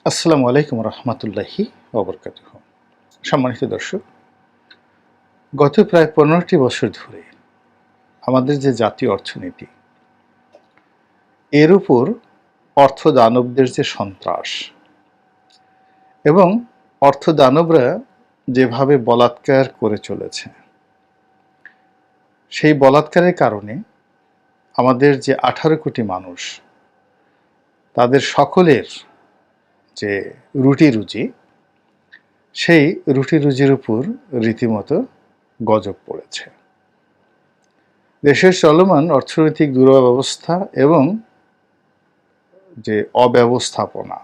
আসসালামু আলাইকুম রহমতুল্লাহি ওবরকাতুহ। সম্মানিত দর্শক, গত প্রায় ১৫টি বছর ধরে আমাদের যে জাতীয় অর্থনীতি, এর উপর অর্থদানবদের যে সন্ত্রাস এবং অর্থদানবরা যেভাবে বলাৎকার করে চলেছে, সেই বলাৎকারের কারণে আমাদের যে ১৮ কোটি মানুষ, তাদের সকলের যে রুটি-রুজি, সেই রুটি-রুজির উপর রীতিমতো গজব পড়েছে। দেশের চলমান অর্থনৈতিক দুরবস্থা এবং যে অব্যবস্থাপনা,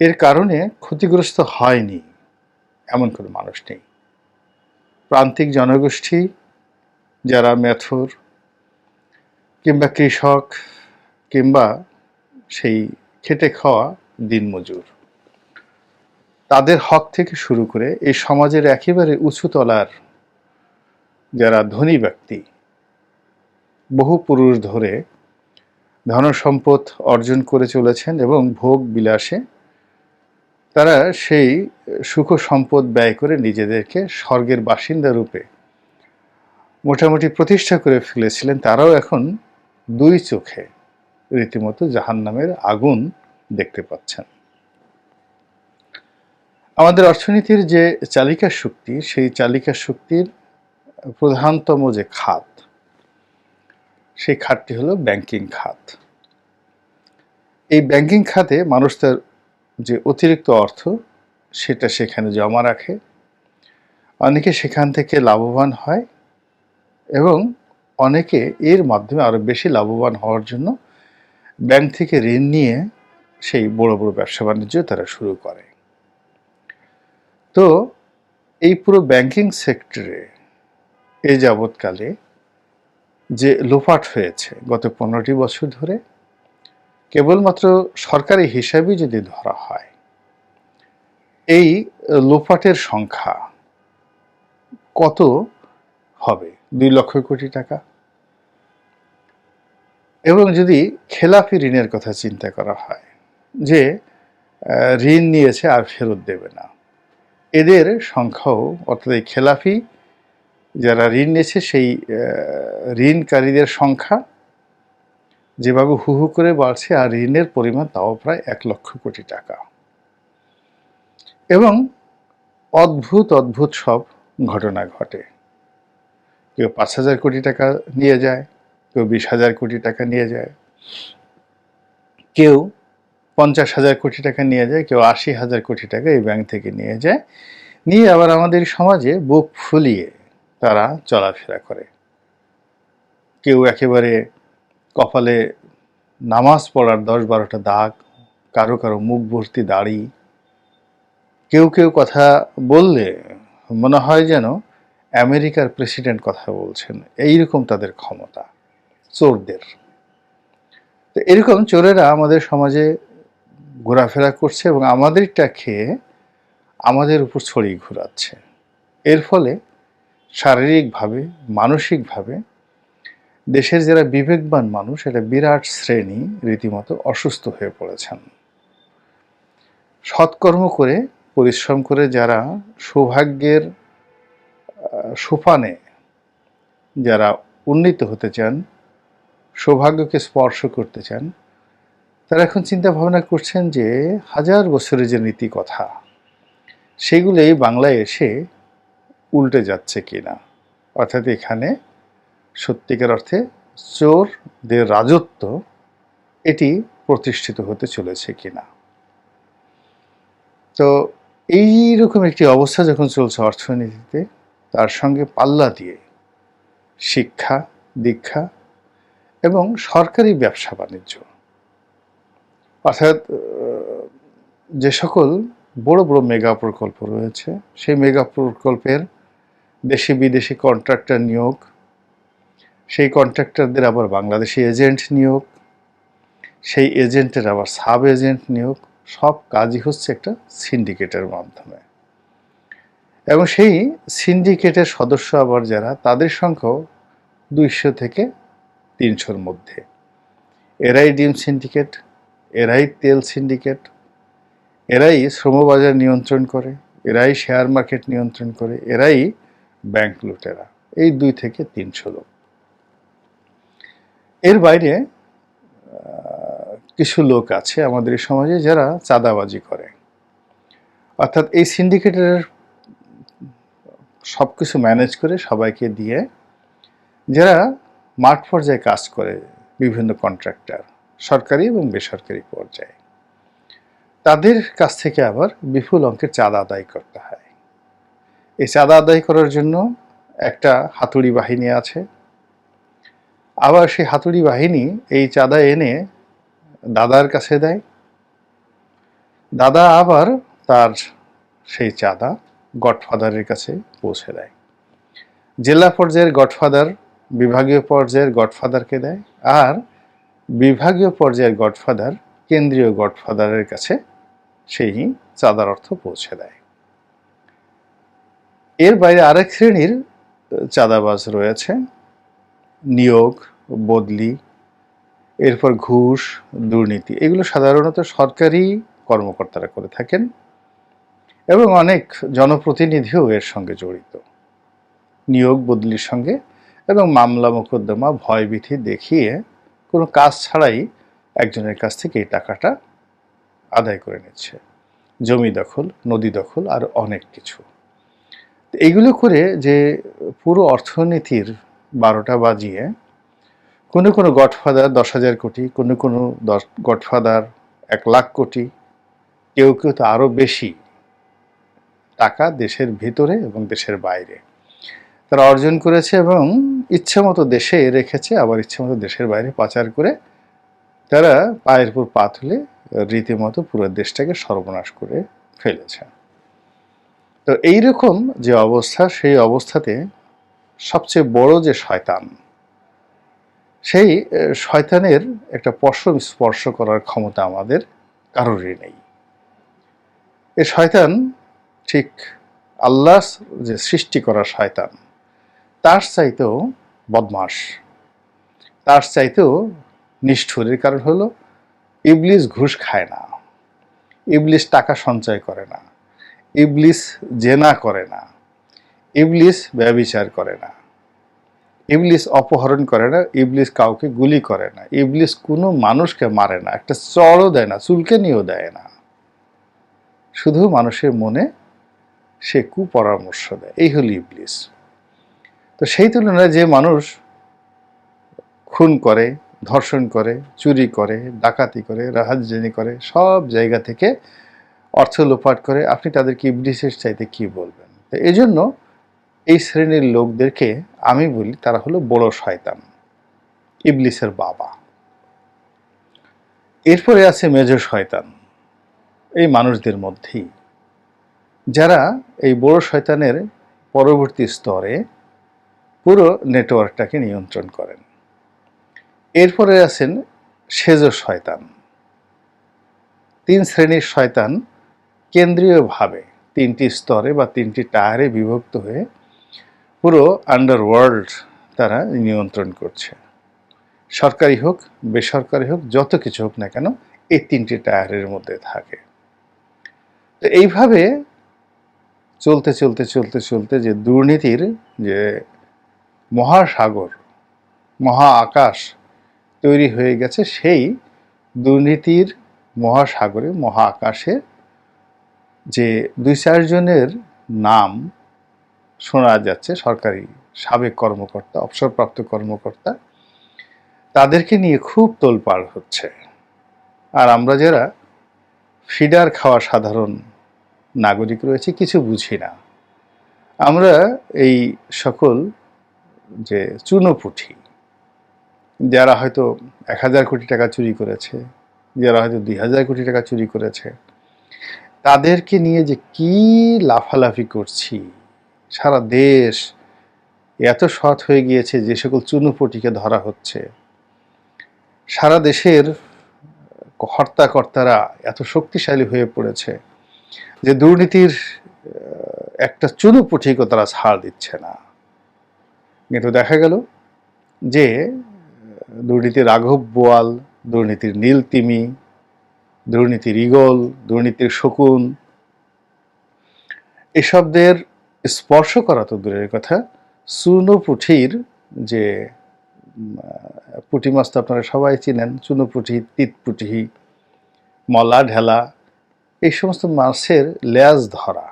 এর কারণে ক্ষতিগ্রস্ত হয়নি এমন কোনো মানুষ নেই। প্রান্তিক জনগোষ্ঠী, যারা মেথর কিংবা কৃষক কিংবা সেই খেটে খাওয়া দিনমজুর, তাদের হক থেকে শুরু করে এই সমাজের একেবারে উঁচু তলার যারা ধনী ব্যক্তি, বহু পুরুষ ধরে ধনসম্পদ অর্জন করে চলেছেন এবং ভোগ বিলাসে তারা সেই সুখ সম্পদ ব্যয় করে নিজেদেরকে স্বর্গের বাসিন্দা রূপে মোটামুটি প্রতিষ্ঠা করে ফেলেছিলেন, তারাও এখন দুই চোখে রীতিমতো জাহান্নামের আগুন দেখতে পাচ্ছেন। আমাদের অর্থনীতির যে চালিকা শক্তি, সেই চালিকা শক্তির প্রধানতম যে খাত, সেই খাতটি হলো ব্যাংকিং খাত। এই ব্যাংকিং খাতে মানুষ তার যে অতিরিক্ত অর্থ, সেটা সেখানে জমা রাখে, অনেকে সেখান থেকে লাভবান হয় এবং অনেকে এর মাধ্যমে আরও বেশি লাভবান হওয়ার জন্য ব্যাংক থেকে ঋণ নিয়ে সেই বড় বড় ব্যবসা বাণিজ্য তারা শুরু করে। তো এই পুরো ব্যাংকিং সেক্টরে এই যাবৎকালে যে লোপাট হয়েছে গত 15টি বছর ধরে, কেবলমাত্র সরকারি হিসাবে যদি ধরা হয়, এই লোপাটের সংখ্যা কত হবে? 2 লক্ষ কোটি টাকা। এবং যদি খেলাপি ঋণের কথা চিন্তা করা হয়, যে ঋণ নিয়েছে আর ফেরত দেবে না, এদের সংখ্যাও, অর্থাৎ এই খেলাপি যারা ঋণ নিয়েছে সেই ঋণকারীদের সংখ্যা যেভাবে হু হু করে বাড়ছে, আর ঋণের পরিমাণ তাও প্রায় 1 লক্ষ কোটি টাকা। এবং অদ্ভুত অদ্ভুত সব ঘটনা ঘটে। কেউ 5,000 কোটি টাকা নিয়ে যায়, কেউ 20,000 কোটি টাকা নিয়ে যায়, কেউ 50,000 কোটি টাকা নিয়ে যায়, কেউ 80,000 কোটি টাকা এই ব্যাংক থেকে নিয়ে যায়, নিয়ে আবার আমাদের সমাজে বুক ফুলিয়ে তারা চলাফেরা করে। কেউ একেবারে কপালে নামাজ পড়ার 10-12টা দাগ, কারো কারো মুখ ভর্তি দাড়ি, কেউ কেউ কথা বললে মনে হয় যেন আমেরিকার প্রেসিডেন্ট কথা বলছেন, এইরকম তাদের ক্ষমতা চোরদের। তো এরকম চোরেরা আমাদের সমাজে ঘোরাফেরা করছে এবং আমাদেরটা খেয়ে আমাদের উপর ছড়িয়ে ঘোরাচ্ছে। এর ফলে শারীরিকভাবে, মানসিকভাবে দেশের যারা বিবেকবান মানুষ, এটা বিরাট শ্রেণী রীতিমতো অসুস্থ হয়ে পড়েছেন। সৎকর্ম করে, পরিশ্রম করে যারা সৌভাগ্যের সোপানে যারা উন্নীত হতে চান, সৌভাগ্যকে স্পর্শ করতে চান, তারা এখন চিন্তা ভাবনা করছেন যে হাজার বছরের যে নীতি কথা, সেগুলো এই বাংলায় এসে উল্টে যাচ্ছে কিনা, অর্থাৎ এখানে সত্যিকার অর্থে চোরদের রাজত্ব এটি প্রতিষ্ঠিত হতে চলেছে কিনা। তো এইরকম একটি অবস্থা যখন চলছে অর্থনীতিতে, তার সঙ্গে পাল্লা দিয়ে শিক্ষা, দীক্ষা এবং সরকারি ব্যবসা বাণিজ্য, অর্থাৎ যে সকল বড় বড় মেগা প্রকল্প রয়েছে, সেই মেগা প্রকল্পের দেশি বিদেশি কন্ট্রাক্টর নিয়োগ, সেই কন্ট্রাক্টরদের আবার বাংলাদেশি এজেন্ট নিয়োগ, সেই এজেন্টের আবার সাব এজেন্ট নিয়োগ, সব কাজই হচ্ছে একটা সিন্ডিকেটের মাধ্যমে। এবং সেই সিন্ডিকেটের সদস্য আবার যারা, তাদের সংখ্যাও 200 থেকে 300-র মধ্যে। এরাই ডিম সিন্ডিকেট, এরাই তেল সিন্ডিকেট, এরাই শ্রমবাজার নিয়ন্ত্রণ করে, এরাই শেয়ার মার্কেট নিয়ন্ত্রণ করে, এরাই ব্যাংক লুটেরা। এই 2 থেকে 300 লোক। এর বাইরে কিছু লোক আছে আমাদের সমাজে যারা চাঁদাবাজি করে, অর্থাৎ এই সিন্ডিকেটের সবকিছু ম্যানেজ করে সবাইকে দিয়ে, যারা মাঠ পর্যায়ে কাজ করে, বিভিন্ন কন্ট্রাক্টর, সরকারি এবং বেসরকারি পর্যায়ে, তাদের কাছ থেকে আবার বিপুল অঙ্কের চাঁদা আদায় করতে হয়। এই চাঁদা আদায় করার জন্য একটা হাতুড়ি বাহিনী আছে। আবার সেই হাতুড়ি বাহিনী এই চাঁদা এনে দাদার কাছে দেয়, দাদা আবার তার সেই চাঁদা গডফাদারের কাছে পৌঁছে দেয়। জেলা পর্যায়ের গডফাদার বিভাগীয় পর্যায়ের গডফাদারকে দেয়, আর বিভাগীয় পর্যায়ের গডফাদার কেন্দ্রীয় গডফাদারের কাছে সেই চাঁদার অর্থ পৌঁছে দেয়। এর বাইরে আরেক শ্রেণীর চাঁদাবাজ রয়েছে, নিয়োগ, বদলি, এরপর ঘুষ, দুর্নীতি। এগুলো সাধারণত সরকারি কর্মকর্তারা করে থাকেন এবং অনেক জনপ্রতিনিধিও এর সঙ্গে জড়িত, নিয়োগ বদলির সঙ্গে, এবং মামলা মোকদ্দমা ভয়ভীতি দেখিয়ে কোনো কাজ ছাড়াই একজনের কাছ থেকে এই টাকাটা আদায় করে নিচ্ছে। জমি দখল, নদী দখল, আর অনেক কিছু। এইগুলো করে যে পুরো অর্থনীতির 12টা বাজিয়ে কোনো কোনো গডফাদার 10,000 কোটি, কোনো কোনো গডফাদার 1,00,000 কোটি, কেউ কেউ তো আরও বেশি টাকা দেশের ভিতরে এবং দেশের বাইরে তারা অর্জন করেছে এবং ইচ্ছামতো দেশে রেখেছে, আবার ইচ্ছামতো দেশের বাইরে পাচার করে তারা পায়ের উপর পা তুলে রীতিমতো পুরো দেশটাকে সর্বনাশ করে ফেলেছে। তো এইরকম যে অবস্থা, সেই অবস্থাতে সবচেয়ে বড় যে শয়তান, সেই শয়তানের একটা পশম স্পর্শ করার ক্ষমতা আমাদের কারোরই নেই। এই শয়তান ঠিক আল্লাহ যে সৃষ্টি করা শয়তান, তার চাইতেও বদমাস, তার চাইতেও নিষ্ঠুরের কারণ হলো ইবলিস ঘুষ খায় না, ইবলিস টাকা সঞ্চয় করে না, ইবলিস জেনা করে না, ইবলিস ব্যভিচার করে না, ইবলিস অপহরণ করে না, ইবলিস কাউকে গুলি করে না, ইবলিস কোনো মানুষকে মারে না, একটা চড়ও দেয় না, চুলকে নিয়েও দেয় না, শুধু মানুষের মনে সে কুপরামর্শ দেয়। এই হলো ইবলিস। তো সেই তুলনায় যে মানুষ খুন করে, ধর্ষণ করে, চুরি করে, ডাকাতি করে, রাহাজানি করে, সব জায়গা থেকে অর্থ লোপাট করে, আপনি তাদেরকে ইবলিসের চাইতে কি বলবেন? তো এই জন্য এই শ্রেণীর লোকদেরকে আমি বলি তারা হলো বড় শয়তান, ইবলিসের বাবা। এরপরে আছে মেজ শয়তান, এই মানুষদের মধ্যেই, যারা এই বড় শয়তানের পরবর্তী স্তরে পুরো নেটওয়ার্কটাকে নিয়ন্ত্রণ করেন। এরপরে আছেন সেজ শয়তান। 3 শ্রেণীর শয়তান কেন্দ্রীয়ভাবে 3টি স্তরে বা 3টি টায়ারে বিভক্ত হয়ে পুরো আন্ডারওয়ার্ল্ড তারা নিয়ন্ত্রণ করছে। সরকারি হোক, বেসরকারি হোক, যত কিছু হোক না কেন, এই 3টি টায়ারের মধ্যে থাকে। তো এইভাবে চলতে চলতে চলতে চলতে যে দুর্নীতির যে মহাসাগর, মহা আকাশ তৈরি হয়ে গেছে, সেই দুর্নীতির মহাসাগরে, মহা আকাশে যে 2-4 জনের নাম শোনা যাচ্ছে, সরকারি সাবেক কর্মকর্তা, অবসরপ্রাপ্ত কর্মকর্তা, তাদেরকে নিয়ে খুব তোলপাড় হচ্ছে। আর আমরা যারা ফিডার খাওয়া সাধারণ নাগরিক রয়েছে, কিছু বুঝি না। আমরা এই সকল যে চুনোপুঁঠি, যারা হয়তো 1,000 কোটি টাকা চুরি করেছে, যারা হয়তো 2,000 কোটি টাকা চুরি করেছে, তাদেরকে নিয়ে যে কি লাফালাফি করছি, সারা দেশ এত সৎ হয়ে গিয়েছে যে সকল চুনোপুঁটিকে ধরা হচ্ছে, সারা দেশের কর্তারা এত শক্তিশালী হয়ে পড়েছে যে দুর্নীতির একটা চুনোপুঁঠিকে তারা ছাড় দিচ্ছে না। কিন্তু দেখা গেল যে দুর্নীতির রাঘব বোয়াল, দুর্নীতির নীল তিমি, দুর্নীতির ঈগল, দুর্নীতির শকুন, এসবদের স্পর্শ করা তো দূরের কথা, চুনোপুঁঠির যে পুঁটি মাছ তো আপনারা সবাই চিনেন, চুনোপুঁঠি, তিতপুঁটি, মলা ঢেলা, এই সমস্ত মাছের লেজ ধরা,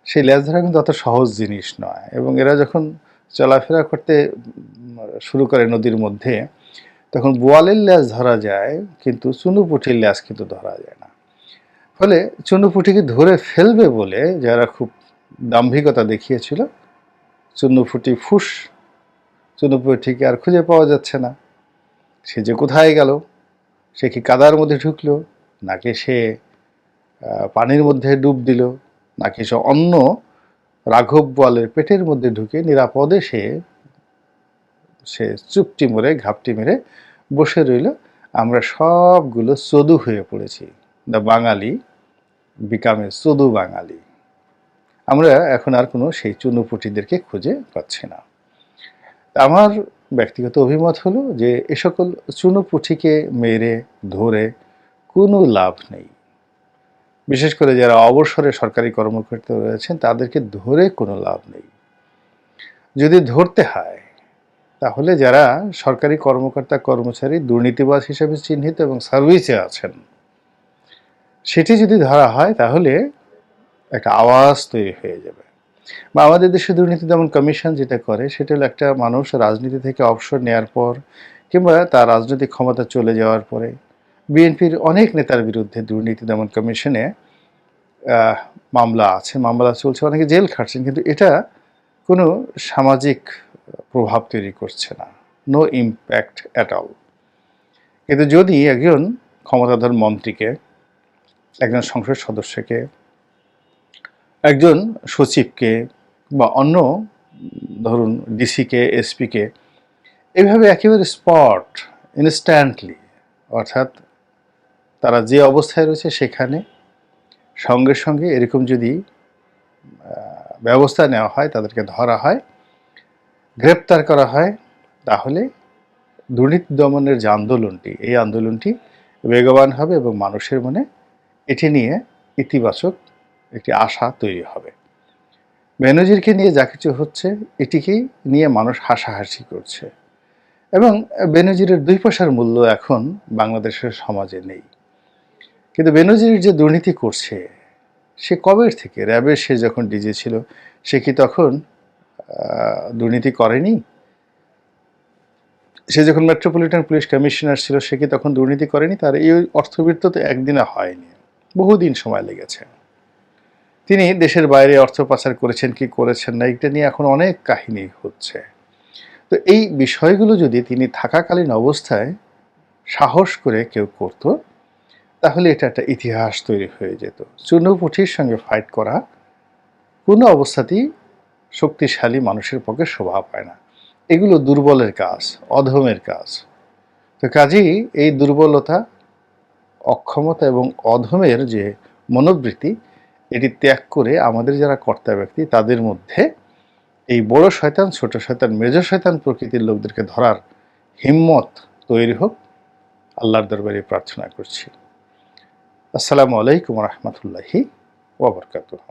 সেই লেজ ধরা কিন্তু অত সহজ জিনিস নয়। এবং এরা যখন চলাফেরা করতে শুরু করে নদীর মধ্যে, তখন বোয়ালের লেজ ধরা যায়, কিন্তু চুনোপুঁঠির লেজ কিন্তু ধরা যায় না। ফলে চুনোপুঁঠিকে ধরে ফেলবে বলে যারা খুব দাম্ভিকতা দেখিয়েছিল, চুনোপুঁটি ফুস, চুনোপুঁঠিকে আর খুঁজে পাওয়া যাচ্ছে না। সে যে কোথায় গেল, সে কি কাদার মধ্যে ঢুকলো, নাকি সে পানির মধ্যে ডুব দিল, নাকি সে অন্য রাঘব বোয়ালের পেটের মধ্যে ঢুকে নিরাপদে সে চুপটি মেরে ঘাপটি মেরে বসে রইল। আমরা সবগুলো চদু হয়ে পড়েছি। দ্য বাঙালি বিকামে চদু বাঙালি। আমরা এখন আর কোনো সেই চুনোপুঁটিদেরকে খুঁজে পাচ্ছি না। আমার ব্যক্তিগত অভিমত হলো যে এ সকল চুনোপুঁঠিকে মেরে ধরে কোনো লাভ নেই। বিশেষ করে যারা অবসরে সরকারি কর্মকর্তা রয়েছেন, তাদেরকে ধরে কোনো লাভ নেই। যদি ধরতে হয়, তাহলে যারা সরকারি কর্মকর্তা কর্মচারী দুর্নীতিবাজ হিসেবে চিহ্নিত এবং সার্ভিসে আছেন, সেটি যদি ধরা হয়, তাহলে একটা আওয়াজ তৈরি হয়ে যাবে। বা আমাদের দেশে দুর্নীতি দমন কমিশন যেটা করে, সেটা হলো একটা মানুষ রাজনীতি থেকে অবসর নেওয়ার পর কিংবা তার রাজনৈতিক ক্ষমতা চলে যাওয়ার পরে বিএনপির অনেক নেতার বিরুদ্ধে দুর্নীতি দমন কমিশনে মামলা আছে, মামলা চলছে, অনেকে জেল খাটছেন, কিন্তু এটা কোনো সামাজিক প্রভাব তৈরি করছে না, নো ইম্প্যাক্ট অ্যাট অল। কিন্তু যদি একজন ক্ষমতাধর মন্ত্রীকে, একজন সংসদ সদস্যকে, একজন সচিবকে বা অন্য ধরুন ডিসিকে, এসপিকে এভাবে একেবারে স্পট ইনস্ট্যান্টলি, অর্থাৎ তারা যে অবস্থায় রয়েছে সেখানে সঙ্গে সঙ্গে এরকম যদি ব্যবস্থা নেওয়া হয়, তাদেরকে ধরা হয়, গ্রেপ্তার করা হয়, তাহলে দুর্নীতি দমনের যে আন্দোলনটি, এই আন্দোলনটি বেগবান হবে এবং মানুষের মনে এটি নিয়ে ইতিবাচক একটি আশা তৈরি হবে। বেনজিরকে নিয়ে যা কিছু হচ্ছে, এটিকেই নিয়ে মানুষ হাসাহাসি করছে এবং বেনজিরের 2 পয়সার মূল্য এখন বাংলাদেশের সমাজে নেই। কিন্তু বেনজির যে দুর্নীতি করছে, সে কবের থেকে? র্যাবের সে যখন ডিজি ছিল, সে কি তখন দুর্নীতি করেনি? সে যখন মেট্রোপলিটন পুলিশ কমিশনার ছিল, সে কি তখন দুর্নীতি করেনি? তার এই অর্থবৃত্ত তো একদিনে হয়নি, বহুদিন সময় লেগেছে। তিনি দেশের বাইরে অর্থ পাচার করেছেন কি করেছেন না, এটা নিয়ে এখন অনেক কাহিনী হচ্ছে। তো এই বিষয়গুলো যদি তিনি থাকাকালীন অবস্থায় সাহস করে কেউ করত, তাহলে এটা একটা ইতিহাস তৈরি হয়ে যেত। চুনোপুঁঠির সঙ্গে ফাইট করা কোনো অবস্থাতেই শক্তিশালী মানুষের পক্ষে শোভা পায় না। এগুলো দুর্বলের কাজ, অধমের কাজ। তো কাজেই এই দুর্বলতা, অক্ষমতা এবং অধমের যে মনোবৃত্তি, এটি ত্যাগ করে আমাদের যারা কর্তা ব্যক্তি, তাদের মধ্যে এই বড় শয়তান, ছোট শয়তান, মেজ শয়তান প্রকৃতির লোকদেরকে ধরার হিম্মত তৈরি হোক, আল্লাহর দরবারে প্রার্থনা করছি। আসসালামু আলাইকুম রহমতুল্লাহি ওয়া বারাকাতুহু।